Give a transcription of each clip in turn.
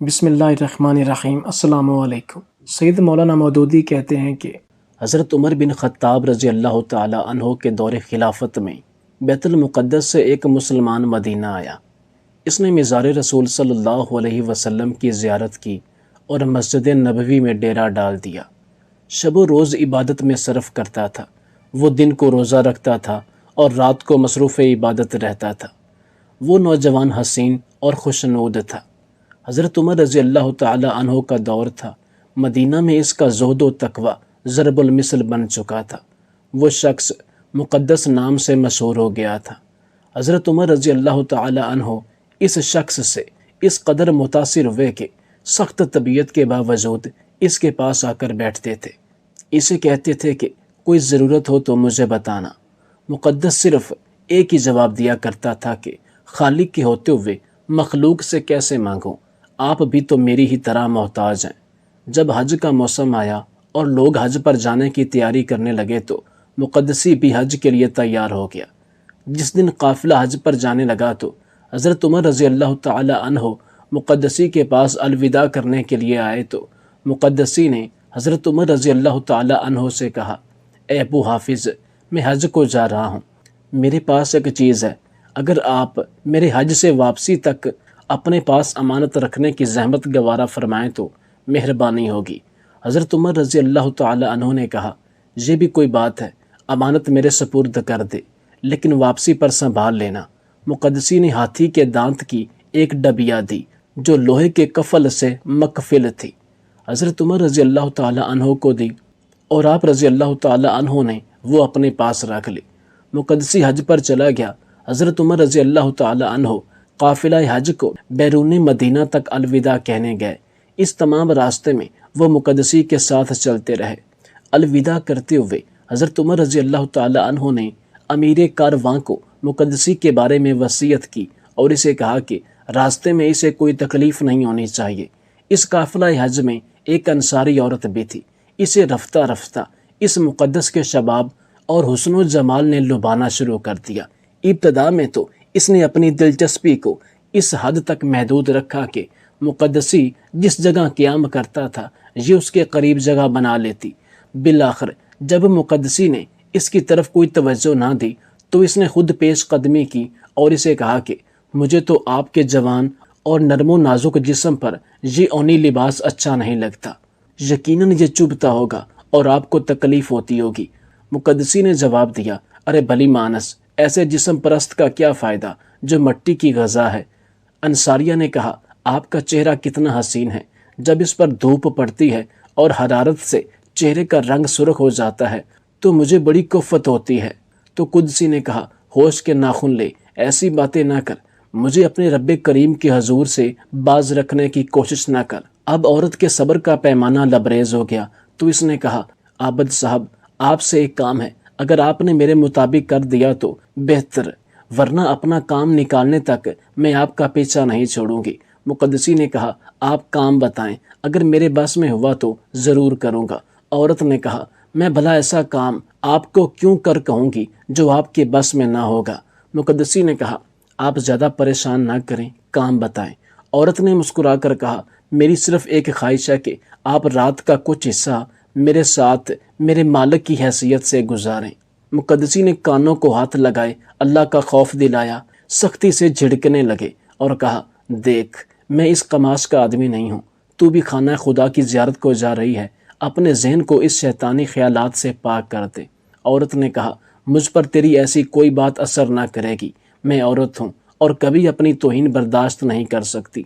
بسم اللہ الرحمن الرحیم۔ السلام علیکم۔ سید مولانا مودودی کہتے ہیں کہ حضرت عمر بن خطاب رضی اللہ تعالی عنہ کے دور خلافت میں بیت المقدس سے ایک مسلمان مدینہ آیا۔ اس نے مزار رسول صلی اللہ علیہ وسلم کی زیارت کی اور مسجد نبوی میں ڈیرا ڈال دیا۔ شب و روز عبادت میں صرف کرتا تھا۔ وہ دن کو روزہ رکھتا تھا اور رات کو مصروف عبادت رہتا تھا۔ وہ نوجوان حسین اور خوشنود تھا۔ حضرت عمر رضی اللہ تعالی عنہ کا دور تھا۔ مدینہ میں اس کا زہد و تقوی ضرب المثل بن چکا تھا۔ وہ شخص مقدس نام سے مشہور ہو گیا تھا۔ حضرت عمر رضی اللہ تعالی عنہ اس شخص سے اس قدر متاثر ہوئے کہ سخت طبیعت کے باوجود اس کے پاس آ کر بیٹھتے تھے۔ اسے کہتے تھے کہ کوئی ضرورت ہو تو مجھے بتانا۔ مقدس صرف ایک ہی جواب دیا کرتا تھا کہ خالق کے ہوتے ہوئے مخلوق سے کیسے مانگوں، آپ بھی تو میری ہی طرح محتاج ہیں۔ جب حج کا موسم آیا اور لوگ حج پر جانے کی تیاری کرنے لگے تو مقدسی بھی حج کے لیے تیار ہو گیا۔ جس دن قافلہ حج پر جانے لگا تو حضرت عمر رضی اللہ تعالی عنہ مقدسی کے پاس الوداع کرنے کے لیے آئے تو مقدسی نے حضرت عمر رضی اللہ تعالی عنہ سے کہا، اے ابو حافظ، میں حج کو جا رہا ہوں۔ میرے پاس ایک چیز ہے، اگر آپ میرے حج سے واپسی تک اپنے پاس امانت رکھنے کی زحمت گوارا فرمائیں تو مہربانی ہوگی۔ حضرت عمر رضی اللہ تعالی عنہ نے کہا، یہ بھی کوئی بات ہے، امانت میرے سپرد کر دے، لیکن واپسی پر سنبھال لینا۔ مقدسی نے ہاتھی کے دانت کی ایک ڈبیا دی جو لوہے کے کفل سے مکفل تھی۔ حضرت عمر رضی اللہ تعالی عنہ کو دی اور آپ رضی اللہ تعالی عنہ نے وہ اپنے پاس رکھ لی۔ مقدسی حج پر چلا گیا۔ حضرت عمر رضی اللہ تعالی عنہ قافلہ حج کو بیرون مدینہ تک الوداع کہنے گئے۔ اس تمام راستے میں وہ مقدسی کے ساتھ چلتے رہے۔ الوداع کرتے ہوئے حضرت عمر رضی اللہ تعالی عنہ نے امیر کارواں کو مقدسی کے بارے میں وصیت کی اور اسے کہا کہ راستے میں اسے کوئی تکلیف نہیں ہونی چاہیے۔ اس قافلہ حج میں ایک انصاری عورت بھی تھی۔ اسے رفتہ رفتہ اس مقدس کے شباب اور حسن و جمال نے لبھانا شروع کر دیا۔ ابتدا میں تو اس نے اپنی دلچسپی کو اس حد تک محدود رکھا کہ مقدسی جس جگہ قیام کرتا تھا یہ اس کے قریب جگہ بنا لیتی۔ بالآخر جب مقدسی نے اس کی طرف کوئی توجہ نہ دی تو اس نے خود پیش قدمی کی اور اسے کہا کہ مجھے تو آپ کے جوان اور نرم و نازک جسم پر یہ اونی لباس اچھا نہیں لگتا، یقیناً یہ چبھتا ہوگا اور آپ کو تکلیف ہوتی ہوگی۔ مقدسی نے جواب دیا، ارے بھلی مانس، ایسے جسم پرست کا کیا فائدہ جو مٹی کی غذا ہے۔ انصاریہ نے کہا، آپ کا چہرہ کتنا حسین ہے، جب اس پر دھوپ پڑتی ہے اور حرارت سے چہرے کا رنگ سرخ ہو جاتا ہے تو مجھے بڑی کفت ہوتی ہے۔ تو قدسی نے کہا، ہوش کے ناخن لے، ایسی باتیں نہ کر، مجھے اپنے رب کریم کے حضور سے باز رکھنے کی کوشش نہ کر۔ اب عورت کے صبر کا پیمانہ لبریز ہو گیا تو اس نے کہا، عابد صاحب، آپ سے ایک کام ہے، اگر آپ نے میرے مطابق کر دیا تو بہتر، ورنہ اپنا کام نکالنے تک میں آپ کا پیچھا نہیں چھوڑوں گی۔ مقدسی نے کہا، آپ کام بتائیں، اگر میرے بس میں ہوا تو ضرور کروں گا۔ عورت نے کہا، میں بھلا ایسا کام آپ کو کیوں کر کہوں گی جو آپ کے بس میں نہ ہوگا۔ مقدسی نے کہا، آپ زیادہ پریشان نہ کریں، کام بتائیں۔ عورت نے مسکرا کر کہا، میری صرف ایک خواہش ہے کہ آپ رات کا کچھ حصہ میرے ساتھ میرے مالک کی حیثیت سے گزاریں۔ مقدسی نے کانوں کو ہاتھ لگائے، اللہ کا خوف دلایا، سختی سے جھڑکنے لگے اور کہا، دیکھ، میں اس قماش کا آدمی نہیں ہوں، تو بھی خانہ خدا کی زیارت کو جا رہی ہے، اپنے ذہن کو اس شیطانی خیالات سے پاک کر دے۔ عورت نے کہا، مجھ پر تیری ایسی کوئی بات اثر نہ کرے گی، میں عورت ہوں اور کبھی اپنی توہین برداشت نہیں کر سکتی۔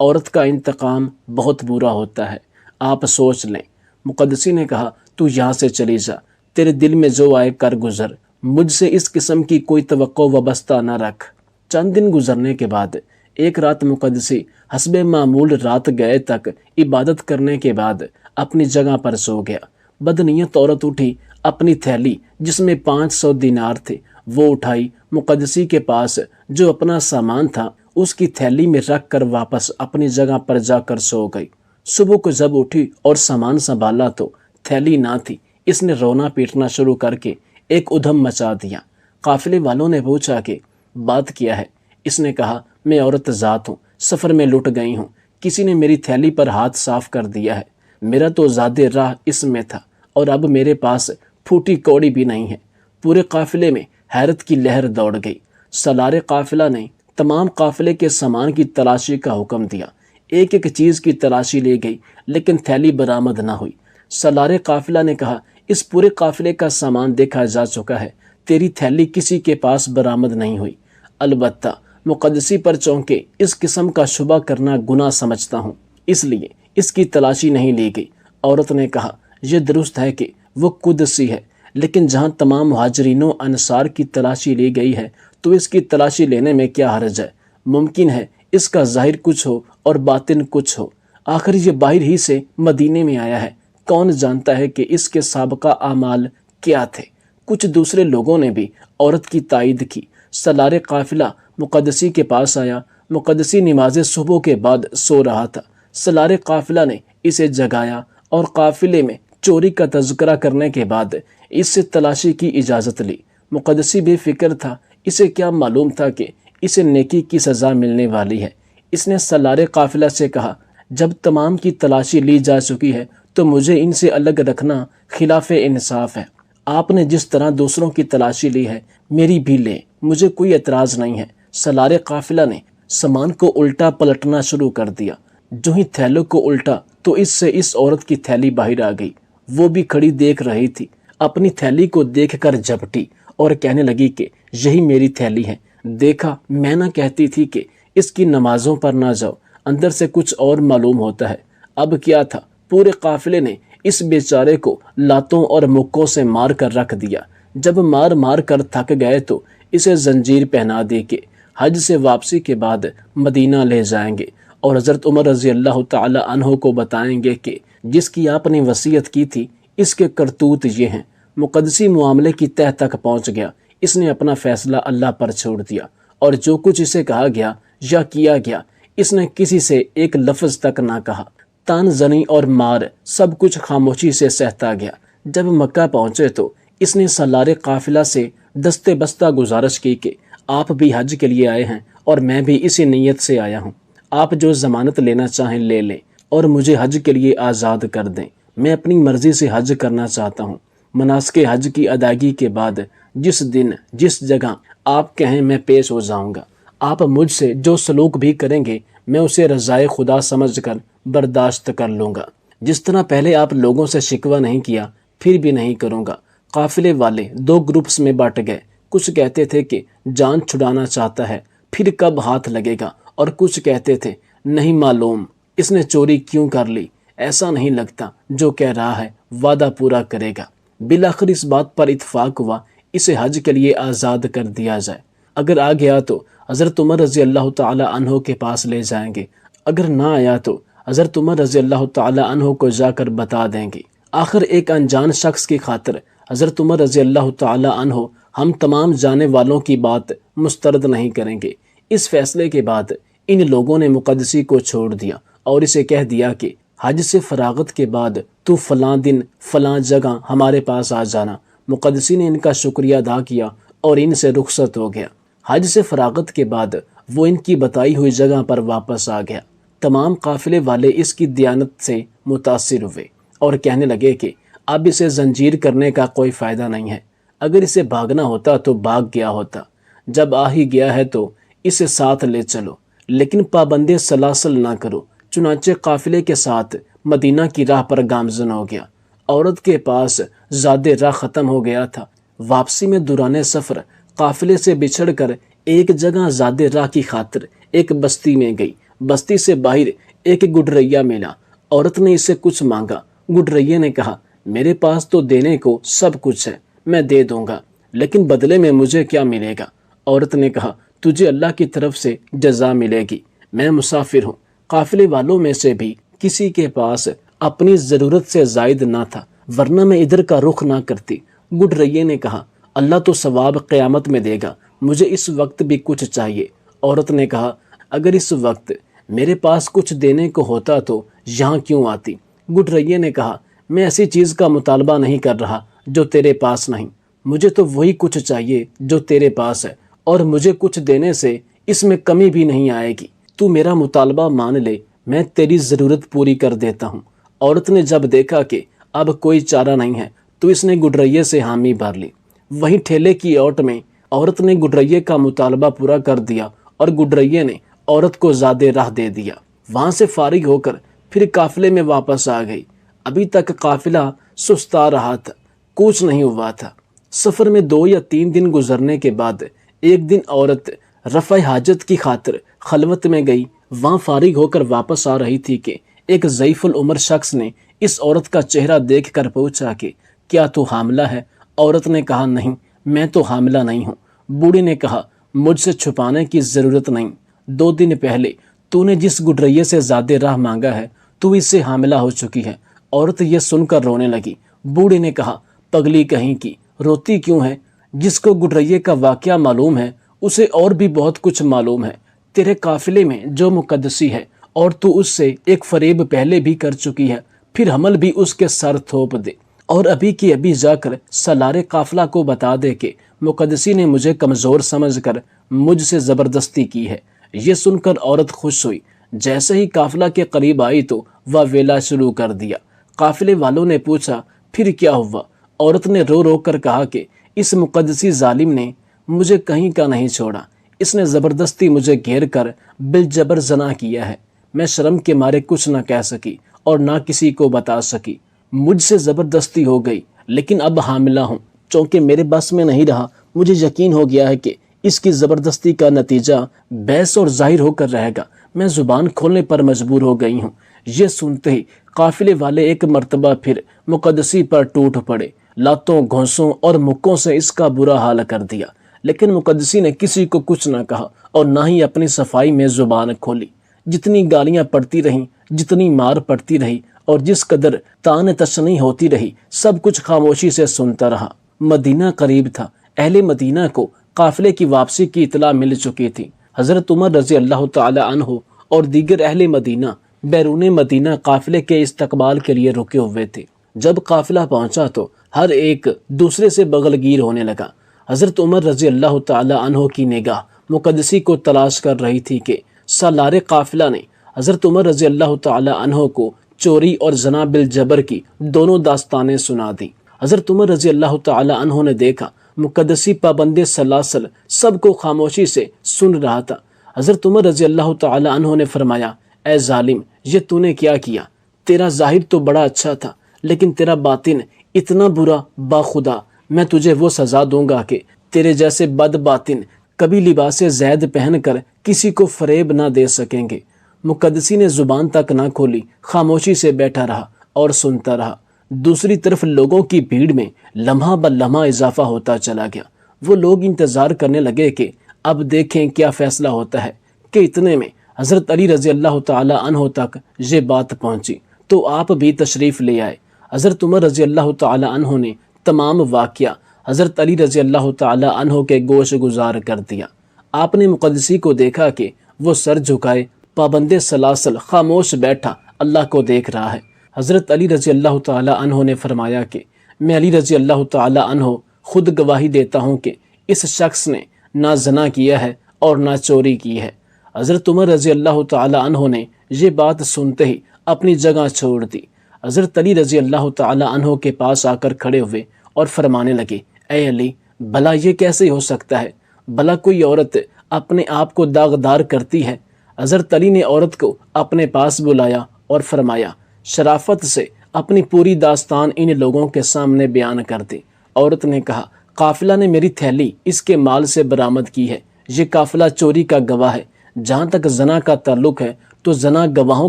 عورت کا انتقام بہت برا ہوتا ہے، آپ سوچ لیں۔ مقدسی نے کہا، تو یہاں سے چلی جا، تیرے دل میں جو آئے کر گزر، مجھ سے اس قسم کی کوئی توقع وابستہ نہ رکھ۔ چند دن گزرنے کے بعد ایک رات مقدسی حسب معمول رات گئے تک عبادت کرنے کے بعد اپنی جگہ پر سو گیا۔ بدنیت عورت اٹھی، اپنی تھیلی جس میں 500 دینار تھے وہ اٹھائی، مقدسی کے پاس جو اپنا سامان تھا اس کی تھیلی میں رکھ کر واپس اپنی جگہ پر جا کر سو گئی۔ صبح کو جب اٹھی اور سامان سنبھالا تو تھیلی نہ تھی۔ اس نے رونا پیٹنا شروع کر کے ایک ادھم مچا دیا۔ قافلے والوں نے پوچھا کہ بات کیا ہے؟ اس نے کہا، میں عورت ذات ہوں، سفر میں لٹ گئی ہوں، کسی نے میری تھیلی پر ہاتھ صاف کر دیا ہے، میرا تو زیادہ راہ اس میں تھا اور اب میرے پاس پھوٹی کوڑی بھی نہیں ہے۔ پورے قافلے میں حیرت کی لہر دوڑ گئی۔ سالار قافلہ نے تمام قافلے کے سامان کی تلاشی کا حکم دیا۔ ایک ایک چیز کی تلاشی لی گئی لیکن تھیلی برآمد نہ ہوئی۔ سالار قافلہ نے کہا، اس پورے قافلے کا سامان دیکھا جا چکا ہے، تیری تھیلی کسی کے پاس برآمد نہیں ہوئی۔ البتہ مقدسی پر چونکہ اس قسم کا شبہ کرنا گناہ سمجھتا ہوں، اس لیے اس کی تلاشی نہیں لی گئی۔ عورت نے کہا، یہ درست ہے کہ وہ قدسی ہے، لیکن جہاں تمام مہاجرین و انصار کی تلاشی لی گئی ہے تو اس کی تلاشی لینے میں کیا حرج ہے؟ ممکن ہے اس کا ظاہر کچھ ہو اور باطن کچھ ہو، آخر یہ باہر ہی سے مدینے میں آیا ہے، کون جانتا ہے کہ اس کے سابقہ اعمال کیا تھے۔ کچھ دوسرے لوگوں نے بھی عورت کی تائید کی۔ سالار قافلہ مقدسی کے پاس آیا۔ مقدسی نماز صبح کے بعد سو رہا تھا۔ سالار قافلہ نے اسے جگایا اور قافلے میں چوری کا تذکرہ کرنے کے بعد اس سے تلاشی کی اجازت لی۔ مقدسی بے فکر تھا، اسے کیا معلوم تھا کہ اسے نیکی کی سزا ملنے والی ہے۔ اس نے سالار قافلہ سے کہا، جب تمام کی تلاشی لی جا چکی ہے تو مجھے ان سے الگ رکھنا خلاف انصاف ہے۔ آپ نے جس طرح دوسروں کی تلاشی لی ہے میری بھی لیں، مجھے کوئی اعتراض نہیں ہے۔ سالار قافلہ نے سامان کو الٹا پلٹنا شروع کر دیا۔ جو ہی تھیلوں کو الٹا تو اس سے اس عورت کی تھیلی باہر آ گئی۔ وہ بھی کھڑی دیکھ رہی تھی، اپنی تھیلی کو دیکھ کر جھپٹی اور کہنے لگی کہ یہی میری تھیلی ہے، دیکھا میں نہ کہتی تھی کہ اس کی نمازوں پر نہ جاؤ، اندر سے کچھ اور معلوم ہوتا ہے۔ اب کیا تھا، پورے قافلے نے اس بیچارے کو لاتوں اور مکوں سے مار کر رکھ دیا۔ جب مار مار کر تھک گئے تو اسے زنجیر پہنا دی کہ حج سے واپسی کے بعد مدینہ لے جائیں گے اور حضرت عمر رضی اللہ تعالی عنہ کو بتائیں گے کہ جس کی آپ نے وصیت کی تھی اس کے کرتوت یہ ہیں۔ مقدسی معاملے کی تہ تک پہنچ گیا۔ اس نے اپنا فیصلہ اللہ پر چھوڑ دیا اور جو کچھ اسے کہا گیا یا کیا گیا اس نے کسی سے ایک لفظ تک نہ کہا۔ تان زنی اور مار سب کچھ خاموشی سے سہتا گیا۔ جب مکہ پہنچے تو اس نے سالار قافلہ سے دستے بستہ گزارش کی کہ آپ بھی حج کے لیے آئے ہیں اور میں بھی اسی نیت سے آیا ہوں، آپ جو ضمانت لینا چاہیں لے لیں اور مجھے حج کے لیے آزاد کر دیں۔ میں اپنی مرضی سے حج کرنا چاہتا ہوں۔ مناسک حج کی ادائیگی کے بعد جس دن جس جگہ آپ کہیں میں پیش ہو جاؤں گا۔ آپ مجھ سے جو سلوک بھی کریں گے میں اسے رضائے خدا سمجھ کر برداشت کر لوں گا۔ جس طرح پہلے آپ لوگوں سے شکوہ نہیں کیا پھر بھی نہیں کروں گا۔ قافلے والے دو گروپس میں بٹ گئے۔ کچھ کہتے تھے کہ جان چھڑانا چاہتا ہے، پھر کب ہاتھ لگے گا، اور کچھ کہتے تھے نہیں معلوم اس نے چوری کیوں کر لی، ایسا نہیں لگتا جو کہہ رہا ہے وعدہ پورا کرے گا۔ بالآخر اس بات پر اتفاق ہوا اسے حج کے لیے آزاد کر دیا جائے۔ اگر آ گیا تو حضرت عمر رضی اللہ تعالی عنہ کے پاس لے جائیں گے، اگر نہ آیا تو حضرت عمر رضی اللہ تعالی عنہ کو جا کر بتا دیں گے۔ آخر ایک انجان شخص کی خاطر حضرت عمر رضی اللہ تعالی عنہ ہم تمام جانے والوں کی بات مسترد نہیں کریں گے۔ اس فیصلے کے بعد ان لوگوں نے مقدسی کو چھوڑ دیا اور اسے کہہ دیا کہ حج سے فراغت کے بعد تو فلاں دن فلاں جگہ ہمارے پاس آ جانا۔ مقدسی نے ان کا شکریہ ادا کیا اور ان سے رخصت ہو گیا۔ حج سے فراغت کے بعد وہ ان کی بتائی ہوئی جگہ پر واپس آ گیا۔ تمام قافلے والے اس کی دیانت سے متاثر ہوئے اور کہنے لگے کہ اب اسے زنجیر کرنے کا کوئی فائدہ نہیں ہے، اگر اسے بھاگنا ہوتا تو بھاگ گیا ہوتا، جب آ ہی گیا ہے تو اسے ساتھ لے چلو، لیکن پابندِ سلاسل نہ کرو۔ چنانچہ قافلے کے ساتھ مدینہ کی راہ پر گامزن ہو گیا۔ عورت کے پاس زاد راہ ختم ہو گیا تھا۔ واپسی میں دوران سفر قافلے سے بچھڑ کر ایک جگہ زاد راہ کی خاطر ایک بستی میں گئی۔ بستی سے باہر ایک گڈریا ملا۔ عورت نے اسے کچھ مانگا۔ گڈریے نے کہا میرے پاس تو دینے کو سب کچھ ہے، میں دے دوں گا، لیکن بدلے میں مجھے کیا ملے گا؟ عورت نے کہا تجھے اللہ کی طرف سے جزا ملے گی، میں مسافر ہوں۔ قافلے والوں میں سے بھی کسی کے پاس اپنی ضرورت سے زائد نہ تھا، ورنہ میں ادھر کا رخ نہ کرتی۔ گڈریے نے کہا اللہ تو ثواب قیامت میں دے گا، مجھے اس وقت بھی کچھ چاہیے۔ عورت نے کہا اگر اس وقت میرے پاس کچھ دینے کو ہوتا تو یہاں کیوں آتی؟ گڈریے نے کہا میں ایسی چیز کا مطالبہ نہیں کر رہا جو تیرے پاس نہیں، مجھے تو وہی کچھ چاہیے جو تیرے پاس ہے، اور مجھے کچھ دینے سے اس میں کمی بھی نہیں آئے گی۔ تو میرا مطالبہ مان لے، میں تیری ضرورت پوری کر دیتا ہوں۔ عورت نے جب دیکھا کہ اب کوئی چارہ نہیں ہے تو اس نے گڈریے سے حامی بھر لی۔ وہیں ٹھیلے کی اوٹ میں عورت نے گڈریے کا مطالبہ پورا کر دیا اور گڈریے نے عورت کو زیادہ راہ دے دیا۔ وہاں سے فارغ ہو کر پھر قافلے میں واپس آ گئی۔ ابھی تک قافلہ سستا رہا تھا، کوچ نہیں ہوا تھا۔ سفر میں 2 یا 3 دن گزرنے کے بعد ایک دن عورت رفع حاجت کی خاطر خلوت میں گئی۔ وہاں فارغ ہو کر واپس آ رہی تھی کہ ایک ضعیف العمر شخص نے اس عورت کا چہرہ دیکھ کر پوچھا کہ کیا تو حاملہ ہے؟ عورت نے کہا نہیں، میں تو حاملہ نہیں ہوں۔ بوڑھے نے کہا مجھ سے چھپانے کی ضرورت نہیں، 2 دن پہلے تو نے جس گڈریے سے زیادہ راہ مانگا ہے تو اس سے حاملہ ہو چکی ہے۔ عورت یہ سن کر رونے لگی۔ بوڑھے نے کہا پگلی کہیں کی، روتی کیوں ہے؟ جس کو گڈریے کا واقعہ معلوم ہے اسے اور بھی بہت کچھ معلوم ہے۔ تیرے قافلے میں جو مقدسی ہے اور تو اس سے ایک فریب پہلے بھی کر چکی ہے، پھر حمل بھی اس کے سر تھوپ دے اور ابھی کی ابھی جا کر سالار قافلہ کو بتا دے کہ مقدسی نے مجھے کمزور سمجھ کر مجھ سے زبردستی کی ہے۔ یہ سن کر عورت خوش ہوئی۔ جیسے ہی قافلہ کے قریب آئی تو وہ ویلا شروع کر دیا۔ قافلے والوں نے پوچھا پھر کیا ہوا؟ عورت نے رو رو کر کہا کہ اس مقدسی ظالم نے مجھے کہیں کا نہیں چھوڑا، اس نے زبردستی مجھے گھیر کر بالجبر زنا کیا ہے۔ میں شرم کے مارے کچھ نہ کہہ سکی اور نہ کسی کو بتا سکی۔ مجھ سے زبردستی ہو گئی، لیکن اب حاملہ ہوں۔ چونکہ میرے بس میں نہیں رہا، مجھے یقین ہو گیا ہے کہ اس کی زبردستی کا نتیجہ بحث اور ظاہر ہو کر رہے گا۔ میں زبان کھولنے پر مجبور ہو گئی ہوں۔ یہ سنتے ہی قافلے والے ایک مرتبہ پھر مقدسی پر ٹوٹ پڑے، لاتوں گھونسوں اور مکوں سے اس کا برا حال کر دیا۔ لیکن مقدسی نے کسی کو کچھ نہ کہا اور نہ ہی اپنی صفائی میں زبان کھولی۔ جتنی گالیاں پڑتی رہیں، جتنی مار پڑتی رہی اور جس قدر تان تشنیع ہوتی رہی، سب کچھ خاموشی سے سنتا رہا۔ مدینہ قریب تھا۔ اہل مدینہ کو قافلے کی واپسی کی اطلاع مل چکی تھی۔ حضرت عمر رضی اللہ تعالی عنہ اور دیگر اہل مدینہ بیرون مدینہ قافلے کے استقبال کے لیے رکے ہوئے تھے۔ جب قافلہ پہنچا تو ہر ایک دوسرے سے بغل گیر ہونے لگا۔ حضرت عمر رضی اللہ تعالی عنہ کی نگاہ مقدسی کو تلاش کر رہی تھی کہ سالار قافلہ نے حضرت عمر رضی اللہ تعالی عنہ کو چوری اور زنا بالجبر کی دونوں داستانیں سنا دی۔ حضرت عمر رضی اللہ تعالی عنہ نے دیکھا مقدسی پابند سلاسل سب کو خاموشی سے سن رہا تھا۔ حضرت عمر رضی اللہ تعالی عنہ نے فرمایا اے ظالم، یہ تو نے کیا کیا؟ تیرا ظاہر تو بڑا اچھا تھا لیکن تیرا باطن اتنا برا۔ باخدا میں تجھے وہ سزا دوں گا کہ تیرے جیسے بد باطن کبھی لباس زید پہن کر کسی کو فریب نہ دے سکیں گے۔ مقدسی نے زبان تک نہ کھولی، خاموشی سے بیٹھا رہا اور سنتا رہا۔ دوسری طرف لوگوں کی بھیڑ میں لمحہ بہ لمحہ اضافہ ہوتا چلا گیا۔ وہ لوگ انتظار کرنے لگے کہ اب دیکھیں کیا فیصلہ ہوتا ہے، کہ اتنے میں حضرت علی رضی اللہ تعالی عنہ تک یہ بات پہنچی تو آپ بھی تشریف لے آئے۔ حضرت عمر رضی اللہ تعالی عنہ نے تمام واقعہ حضرت علی رضی اللہ تعالی عنہ کے گوش گزار کر دیا۔ آپ نے مقدسی کو دیکھا کہ وہ سر جھکائے پابند سلاسل خاموش بیٹھا اللہ کو دیکھ رہا ہے۔ حضرت علی رضی اللہ تعالی عنہ نے فرمایا کہ میں علی رضی اللہ تعالی عنہ خود گواہی دیتا ہوں کہ اس شخص نے نہ زنا کیا ہے اور نہ چوری کی ہے۔ حضرت عمر رضی اللہ تعالی عنہ نے یہ بات سنتے ہی اپنی جگہ چھوڑ دی۔ حضرت علی رضی اللہ تعالی عنہ کے پاس آ کر کھڑے ہوئے اور فرمانے لگے اے علی، بھلا یہ کیسے ہو سکتا ہے؟ بھلا کوئی عورت اپنے آپ کو داغدار کرتی ہے؟ حضرت علی نے عورت کو اپنے پاس بلایا اور فرمایا شرافت سے اپنی پوری داستان ان لوگوں کے سامنے بیان کر دی۔ عورت نے کہا قافلہ نے میری تھیلی اس کے مال سے برآمد کی ہے۔ یہ قافلہ چوری کا گواہ ہے۔ جہاں تک زنا کا تعلق ہے تو زنا گواہوں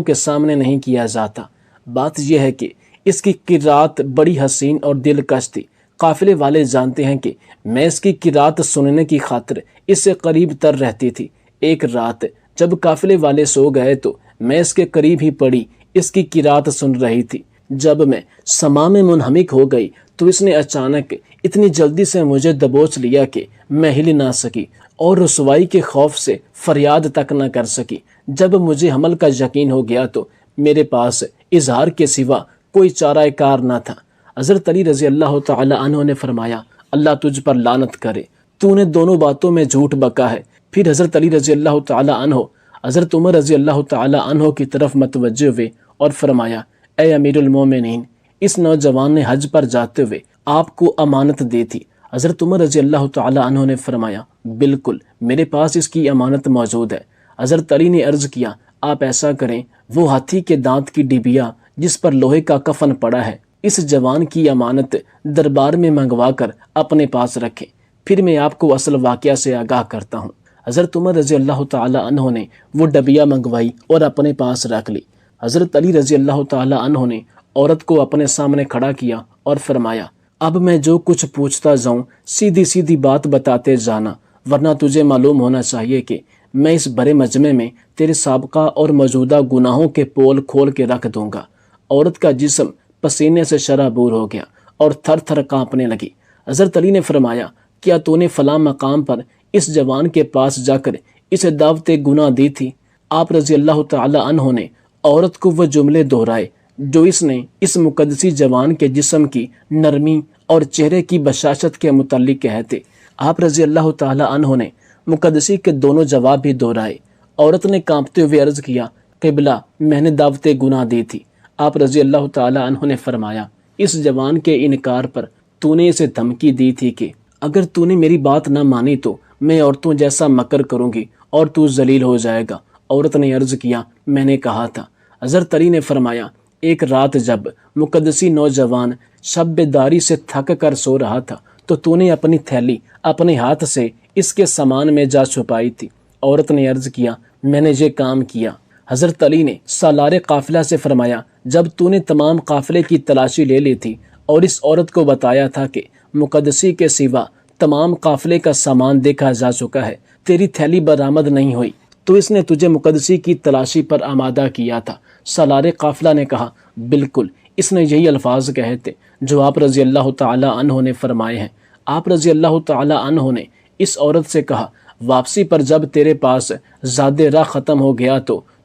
کے سامنے نہیں کیا جاتا۔ بات یہ ہے کہ اس کی قرات بڑی حسین اور دلکش تھی۔ قافلے والے جانتے ہیں کہ میں اس کی قرات سننے کی خاطر اس سے قریب تر رہتی تھی۔ ایک رات جب قافلے والے سو گئے تو میں اس کے قریب ہی پڑی اس کی قرات سن رہی تھی۔ جب میں سما میں منہمک ہو گئی تو اس نے اچانک اتنی جلدی سے مجھے دبوچ لیا کہ میں ہل نہ سکی اور رسوائی کے خوف سے فریاد تک نہ کر سکی۔ جب مجھے حمل کا یقین ہو گیا تو میرے پاس اظہار کے سوا کوئی چارہ کار نہ تھا۔ حضرت علی رضی اللہ تعالی عنہ نے فرمایا اللہ تجھ پر لعنت کرے، تو نے دونوں باتوں میں جھوٹ بکا ہے۔ پھر حضرت علی رضی اللہ تعالی عنہ حضرت عمر رضی اللہ تعالی عنہ کی طرف متوجہ ہوئے اور فرمایا، اے امیر المومنین، اس نوجوان نے حج پر جاتے ہوئے آپ کو امانت دی تھی۔ حضرت عمر رضی اللہ تعالی عنہ نے فرمایا، بالکل، میرے پاس اس کی امانت موجود ہے۔ حضرت علی نے عرض کیا، آپ ایسا کریں، وہ ہاتھی کے دانت کی ڈبیا جس پر لوہے کا کفن پڑا ہے، اس جوان کی امانت دربار میں منگوا کر اپنے پاس رکھیں، پھر میں آپ کو اصل واقعہ سے آگاہ کرتا ہوں۔ حضرت عمر رضی اللہ تعالی عنہ نے وہ ڈبیا منگوائی اور اپنے پاس رکھ لی۔ حضرت علی رضی اللہ تعالی عنہ نے عورت کو اپنے سامنے کھڑا کیا اور فرمایا، اب میں جو کچھ پوچھتا جاؤں سیدھی سیدھی بات بتاتے جانا، ورنہ تجھے معلوم ہونا چاہیے کہ میں اس بڑے مجمع میں تیرے سابقہ اور موجودہ گناہوں کے پول کھول کے رکھ دوں گا۔ عورت کا جسم پسینے سے شرابور ہو گیا اور تھر تھر کانپنے لگی۔ حضرت علی نے فرمایا، کیا تو نے فلاں مقام پر اس جوان کے پاس جا کر اسے دعوت گناہ دی تھی؟ آپ رضی اللہ تعالی عنہ نے عورت کو وہ جملے دہرائے جو اس نے اس مقدسی جوان کے جسم کی نرمی اور چہرے کی بشاشت کے متعلق کہے تھے۔ آپ رضی اللہ تعالی عنہ نے مقدسی کے دونوں جواب بھی دہرائے۔ عورت نے کانپتے ہوئے عرض کیا، قبلہ، میں نے دعوت گناہ دی تھی۔ آپ رضی اللہ تعالی عنہ نے فرمایا، اس جوان کے انکار پر تو نے اسے دھمکی دی تھی کہ اگر تو نے میری بات نہ مانی تو میں عورتوں جیسا مکر کروں گی اور تو ذلیل ہو جائے گا۔ عورت نے عرض کیا، میں نے کہا تھا۔ حضرت علی نے فرمایا، ایک رات جب مقدسی نوجوان شب بیداری سے تھک کر سو رہا تھا تو نے اپنی تھیلی اپنے ہاتھ سے اس کے سامان میں جا چھپائی تھی۔ عورت نے عرض کیا، میں نے یہ کام کیا۔ حضرت علی نے سالار قافلہ سے فرمایا، جب تو نے تمام قافلے کی تلاشی لے لی تھی اور اس عورت کو بتایا تھا کہ مقدسی کے سوا تمام قافلے کا سامان دیکھا جا چکا ہے، تیری تھیلی برآمد نہیں ہوئی، تو اس نے تجھے مقدسی کی تلاشی پر آمادہ کیا تھا۔ سالار قافلہ نے کہا، بالکل، اس نے یہی الفاظ کہے تھے جو آپ رضی اللہ تعالی عنہ نے فرمائے ہیں۔ آپ رضی اللہ تعالی عنہ نے اس عورت سے کہا، واپسی پر جب تیرے پاس زاد راہ ختم ہو گیا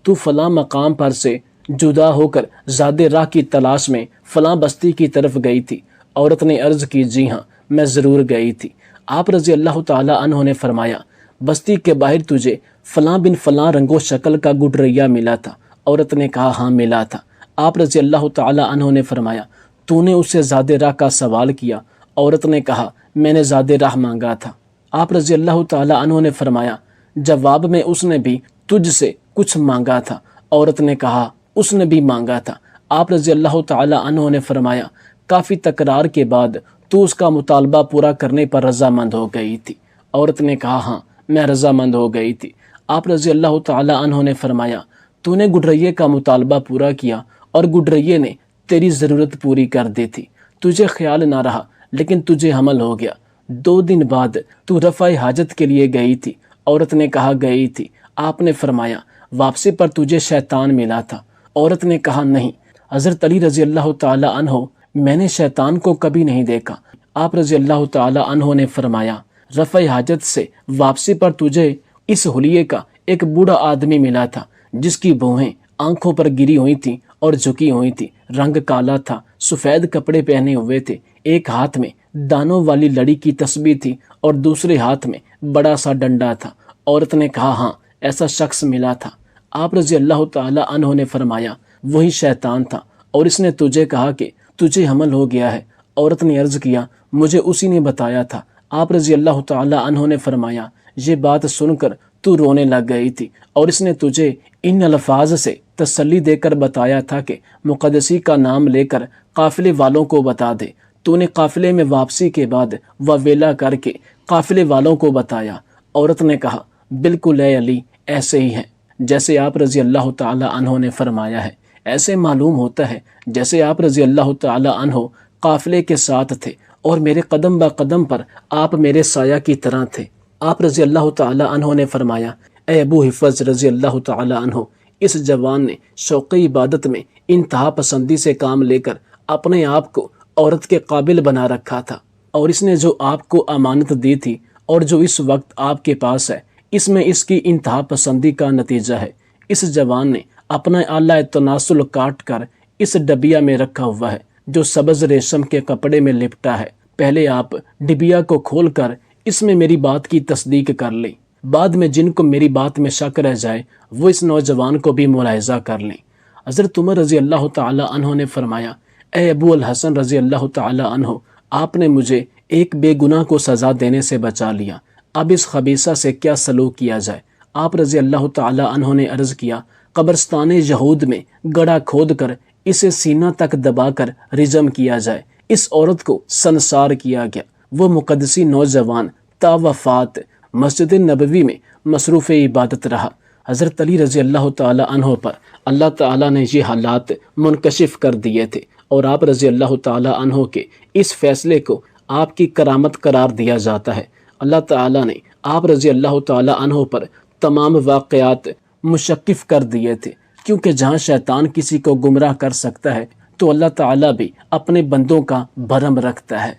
تو فلاں مقام پر سے جدا ہو کر زاد راہ کی تلاش میں فلاں بستی کی طرف گئی تھی۔ عورت نے عرض کی، جی ہاں، میں ضرور گئی تھی۔ آپ رضی اللہ تعالی عنہ نے فرمایا، بستی کے باہر تجھے فلاں بن فلاں رنگ و شکل کا گڈریا ملا تھا؟ عورت نے کہا، ہاں ملا تھا۔ آپ رضی اللہ تعالی عنہ نے فرمایا، تو نے اس سے زاد راہ کا سوال کیا؟ عورت نے کہا، میں نے زاد راہ مانگا تھا۔ آپ رضی اللہ تعالی عنہ نے فرمایا، جواب میں اس نے بھی تجھ سے کچھ مانگا تھا؟ عورت نے کہا، اس نے بھی مانگا تھا۔ آپ رضی اللہ تعالی عنہ نے فرمایا، کافی تکرار کے بعد تو اس کا مطالبہ پورا کرنے پر رضامند ہو گئی تھی؟ عورت نے کہا، ہاں، میں رضامند ہو گئی تھی۔ آپ رضی اللہ تعالی عنہ نے فرمایا، تو نے گڈریے کا مطالبہ پورا کیا اور گڈریے نے تیری ضرورت پوری کر دی تھی، تجھے خیال نہ رہا لیکن تجھے حمل ہو گیا۔ 2 دن بعد تو رفع حاجت کے لیے گئی تھی؟ عورت نے کہا، گئی تھی۔ آپ نے فرمایا، واپسی پر تجھے شیطان ملا تھا؟ عورت نے کہا، نہیں۔ حضرت علی رضی اللہ تعالی عنہ، میں نے شیطان کو کبھی نہیں دیکھا۔ آپ رضی اللہ تعالی عنہ نے فرمایا، رفع حاجت سے واپسی پر تجھے اس حلیے کا ایک بوڑھا آدمی ملا تھا جس کی بھوہیں آنکھوں پر گری ہوئی تھیں اور جھکی ہوئی تھی، رنگ کالا تھا، سفید کپڑے پہنے ہوئے تھے، ایک ہاتھ میں دانوں والی لڑی کی تسبیح تھی اور دوسرے ہاتھ میں بڑا سا ڈنڈا تھا۔ عورت نے کہا، ہاں، ایسا شخص ملا تھا۔ آپ رضی اللہ تعالی عنہ نے فرمایا، وہی شیطان تھا اور اس نے تجھے کہا کہ تجھے حمل ہو گیا ہے۔ عورت نے عرض کیا، مجھے اسی نے بتایا تھا۔ آپ رضی اللہ تعالی عنہ نے فرمایا، یہ بات سن کر تو رونے لگ گئی تھی اور اس نے تجھے ان الفاظ سے تسلی دے کر بتایا تھا کہ مقدسی کا نام لے کر قافلے والوں کو بتا دے۔ تو نے قافلے میں واپسی کے بعد ویلا کر کے قافلے والوں کو بتایا۔ عورت نے کہا، بالکل اے علی، ایسے ہی ہے جیسے آپ رضی اللہ تعالی عنہ نے فرمایا ہے۔ ایسے معلوم ہوتا ہے جیسے آپ رضی اللہ تعالی عنہ قافلے کے ساتھ تھے اور میرے قدم با قدم پر آپ میرے سایہ کی طرح تھے۔ آپ رضی اللہ تعالی عنہ نے فرمایا، اے ابو حفظ رضی اللہ تعالی عنہ، اس جوان نے شوق عبادت میں انتہا پسندی سے کام لے کر اپنے آپ کو عورت کے قابل بنا رکھا تھا، اور اس نے جو آپ کو امانت دی تھی اور جو اس وقت آپ کے پاس ہے، اس میں اس کی انتہا پسندی کا نتیجہ ہے۔ اس جوان نے اپنا آلہ تناسل کاٹ کر اس ڈبیا میں رکھا ہوا ہے جو سبز ریشم کے کپڑے میں لپٹا ہے۔ پہلے آپ ڈبیا کو کھول کر اس میں میری بات کی تصدیق کر لیں۔ بعد میں جن کو میری بات میں شک رہ جائے وہ اس نوجوان کو بھی ملاحظہ کر لیں۔ حضرت عمر رضی اللہ تعالی عنہ نے فرمایا، اے ابو الحسن رضی اللہ تعالی عنہ، آپ نے مجھے ایک بے گناہ کو سزا دینے سے بچا لیا، اب اس خبیثہ سے کیا سلوک کیا جائے؟ آپ رضی اللہ تعالی عنہ نے عرض کیا، قبرستان یہود میں گڑھا کھود کر اسے سینہ تک دبا کر رجم کیا جائے۔ اس عورت کو سنسار کیا گیا۔ وہ مقدسی نوجوان تا وفات مسجد نبوی میں مصروف عبادت رہا۔ حضرت علی رضی اللہ تعالی عنہ پر اللہ تعالیٰ نے یہ حالات منکشف کر دیے تھے، اور آپ رضی اللہ تعالی عنہ کے اس فیصلے کو آپ کی کرامت قرار دیا جاتا ہے۔ اللہ تعالیٰ نے آپ رضی اللہ تعالی عنہ پر تمام واقعات مشکف کر دیے تھے، کیونکہ جہاں شیطان کسی کو گمراہ کر سکتا ہے تو اللہ تعالیٰ بھی اپنے بندوں کا بھرم رکھتا ہے۔